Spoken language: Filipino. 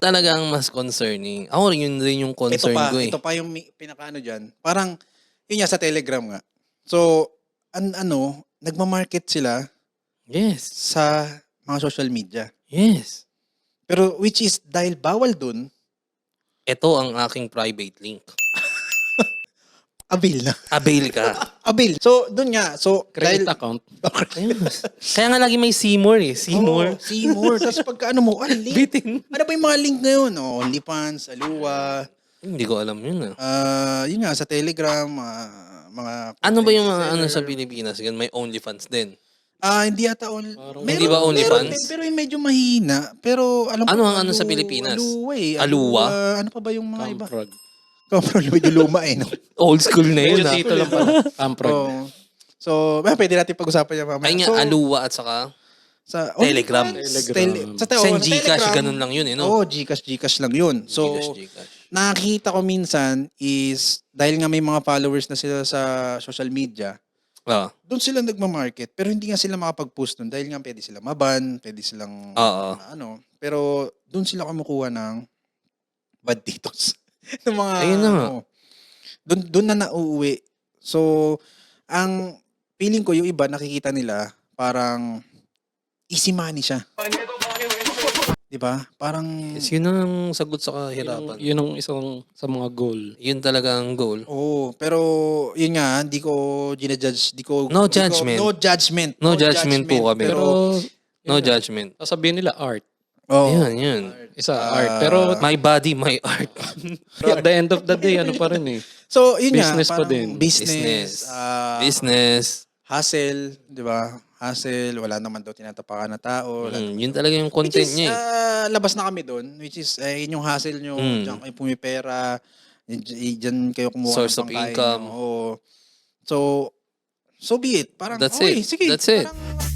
talaga ang mas concerning. Ako yun rin yung concern ko eh. Ito pa yung pinakaano dyan. Parang, yun nga sa Telegram nga. So, nagmamarket sila Yes. sa mga social media. Yes. Pero which is, dahil bawal dun, Ito ang aking private link. avail na. Avail ka. Avail. So, dun nga. So, Create dahil, account. Yes. Kaya nga lagi may Seymour eh. Seymour. Seymour. Tapos pagka mo, link. Bitin. Ano ba yung mga link ngayon? OnlyFans, Alua. Hindi ko alam yun ah. Yun nga, sa Telegram, mga... Ano ba yung mga seller. ano sa Pilipinas? Yan, may OnlyFans din. Hindi ata Hindi ba OnlyFans? Meron, pero yung medyo mahina. Pero alam ko, Ano ang ano sa Pilipinas? Alua eh. Alua? Ano pa ba yung mga iba? Camprod. Camprod, medyo luma eh. No? Old school na yun Medyo ah. dito lang pala. Camprod. So, pwede natin pag-usapan niya mamaya. Ay nga, so, Alua at saka sa Telegram. Telegram. Gcash, ganun lang yun eh, no? Oo, Gcash lang yun. So, Gcash. nakikita ko minsan is, dahil nga may mga followers na sila sa social media, doon sila nagmamarket. Pero hindi nga sila makapag-post doon dahil nga pwede silang maban, pwede silang Pero doon sila kumukuha ng banditos. ng mga Ayun na nga. Doon na nauuwi. So, ang feeling ko yung iba nakikita nila parang easy money siya. 'Di ba? Parang Yes, yun ang sagot sa kahirapan. Yun ang isang sa mga goal. Yun talaga ang goal. Oo, pero yun nga, hindi ko ginajudge, No judgment. No judgment. No judgment po kami. Pero No judgment. sasabihin nila art. Yun. Isa art. Pero My body, my art. at the end of the day, ano pa rin eh. So, yun Business nga, pa parang din. Business. Business. Hustle, di ba? Hustle, wala naman daw tinatapakan na tao. Yun talaga yung content Which is, niya eh. labas na kami doon. Which is, yun yung hustle nyo. Diyan kayo pumipera. Diyan kayo kumuha Source ng of pangkain income. nyo. Oo. So be it. Parang, That's okay, it. sige. That's it. Parang,